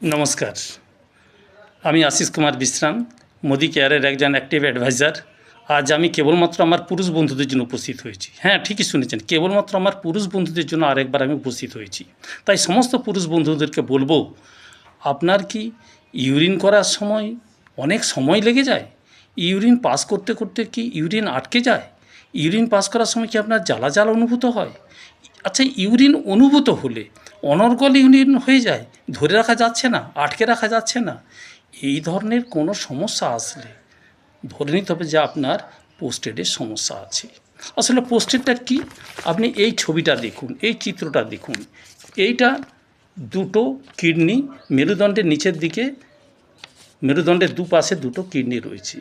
নমস্কার, আমি আশিস কুমার বিশ্রাম, মোদি কেয়ারের একজন অ্যাক্টিভ অ্যাডভাইজার। আজ আমি কেবলমাত্র আমার পুরুষ বন্ধুদের জন্য উপস্থিত হয়েছি। হ্যাঁ, ঠিকই শুনেছেন, কেবলমাত্র আমার পুরুষ বন্ধুদের জন্য আরেকবার আমি উপস্থিত হয়েছি। তাই সমস্ত পুরুষ বন্ধুদেরকে বলবো, আপনার কি ইউরিন করার সময় অনেক সময় লেগে যায়? ইউরিন পাস করতে করতে কি ইউরিন আটকে যায়? ইউরিন পাস করার সময় কি আপনার জ্বালা জ্বালা অনুভূত হয়? আচ্ছা, ইউরিন অনুভূত হলে অনর্গল ইউরিন হয়ে যায়, ধরে রাখা যাচ্ছে না, আটকে রাখা যাচ্ছে না, এই ধরনের কোনো সমস্যা আসলে ধরে নিতে হবে যে আপনার পোস্টেডের সমস্যা আছে। আসলে পোস্টেডটা কি? আপনি এই ছবিটা দেখুন, এই চিত্রটা দেখুন। এইটা দুটো কিডনি, মেরুদণ্ডের নিচের দিকে, মেরুদণ্ডের দুপাশে দুটো কিডনি রয়েছে।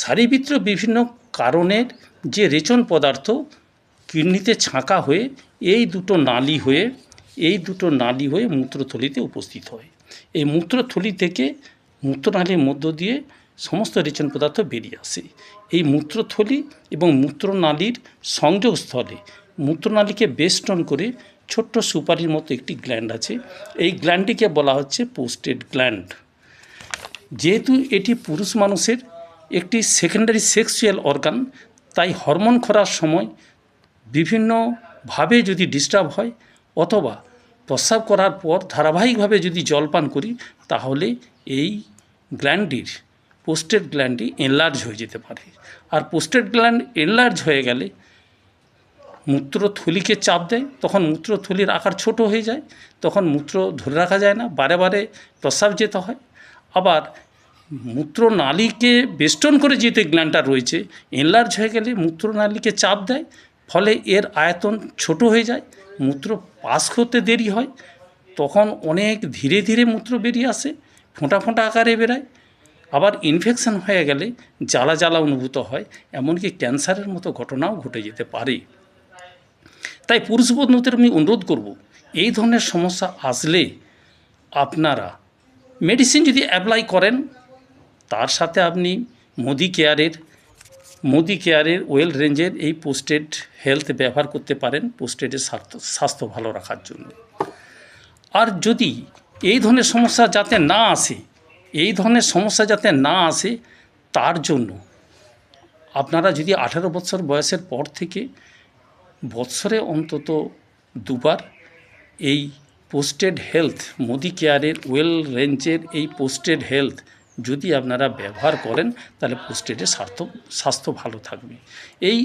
শারীরবৃত্তীয় বিভিন্ন কারণের যে রেচন পদার্থ কিডনিতে ছাঁকা হয়ে এই দুটো নালি হয়ে মূত্রথলিতে উপস্থিত হয়। এই মূত্রথলি থেকে মূত্রনালীর মধ্য দিয়ে সমস্ত রেচন পদার্থ বেরিয়ে আসে। এই মূত্রথলি এবং মূত্রনালীর সংযোগস্থলে মূত্রনালীকে বেষ্টন করে ছোট্ট সুপারির মতো একটি গ্ল্যান্ড আছে। এই গ্ল্যান্ডটিকে বলা হচ্ছে পোস্টেড গ্ল্যান্ড। যেহেতু এটি পুরুষ মানুষের একটি সেকেন্ডারি সেক্সুয়াল অর্গান, তাই হরমোন করার সময় বিভিন্নভাবে যদি ডিস্টার্ব হয় অথবা প্রস্রাব করার পর ধারাবাহিকভাবে যদি জল পান করি, তাহলে এই গ্ল্যান্ডটির পোস্টেড গ্ল্যান্ডটি এনলার্জ হয়ে যেতে পারে। আর পোস্টেড গ্ল্যান্ড এনলার্জ হয়ে গেলে মূত্রথলিকে চাপ দেয়, তখন মূত্রথলির আকার ছোট হয়ে যায়, তখন মূত্র ধরে রাখা যায় না, বারে বারে প্রস্রাব যেতে হয়। আবার মূত্রনালীকে বেষ্টন করে যেতে গ্ল্যান্ডটা রয়েছে, এনলার্জ হয়ে গেলে মূত্রনালীকে চাপ দেয়, ফলে এর আয়তন ছোট হয়ে যায়, মূত্র পাস করতে দেরি হয়, তখন অনেক ধীরে ধীরে মূত্র বেরিয়ে আসে, ফোঁটা ফোঁটা আকারে বেরায়। আবার ইনফেকশন হয়ে গেলে জ্বালা জ্বালা অনুভূত হয়, এমনকি ক্যান্সারের মতো ঘটনাও ঘটে যেতে পারে। তাই পুরুষ বন্ধুদের আমি অনুরোধ করব, এই ধরনের সমস্যা আসলে আপনারা মেডিসিন যদি অ্যাপ্লাই করেন, তার সাথে আপনি মোদি কেয়ারের ওয়েল রেঞ্জের এই পোস্টেড হেলথ ব্যবহার করতে পারেন পোস্টেডের স্বাস্থ্য ভালো রাখার জন্য। আর যদি এই ধরনের সমস্যা যাতে না আসে, তার জন্য আপনারা যদি 18 বছর বয়সের পর থেকে বৎসরে অন্তত দুবার এই পোস্টেড হেলথ, মোদি কেয়ারের ওয়েল রেঞ্জের এই পোস্টেড হেলথ যদি আপনারা ব্যবহার করেন, তাহলে পোস্টেডের স্বাস্থ্য ভালো থাকবে। এই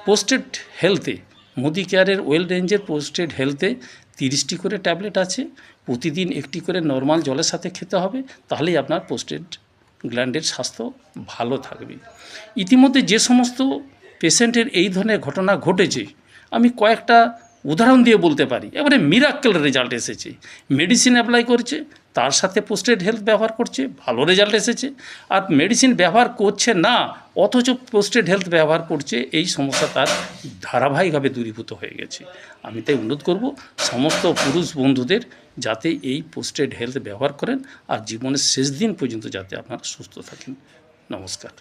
পোস্টেড হেলথে, মোদি কেয়ারের ওয়েল রেঞ্জের পোস্টেড হেলথে 30টি করে ট্যাবলেট আছে, প্রতিদিন একটি করে নর্মাল জলের সাথে খেতে হবে, তাহলেই আপনার পোস্টেড গ্ল্যান্ডের স্বাস্থ্য ভালো থাকবে। ইতিমধ্যে যে সমস্ত পেশেন্টের এই ধরনের ঘটনা ঘটেছে, আমি কয়েকটা উদাহরণ দিয়ে বলতে পারি, এবারে মিরাক্কেল রেজাল্ট এসেছে। মেডিসিন অ্যাপ্লাই করছে, তার সাথে পোস্টেড হেলথ ব্যবহার করছে, ভালো রেজাল্ট এসেছে। আর মেডিসিন ব্যবহার করছে না অথচ পোস্টেড হেলথ ব্যবহার করছে, এই সমস্যা তার ধারাবাহিকভাবে দূরীভূত হয়ে গেছে। আমি তাই অনুরোধ করব সমস্ত পুরুষ বন্ধুদের যাতে এই পোস্টেড হেলথ ব্যবহার করেন আর জীবনের শেষ দিন পর্যন্ত যাতে আপনারা সুস্থ থাকেন। নমস্কার।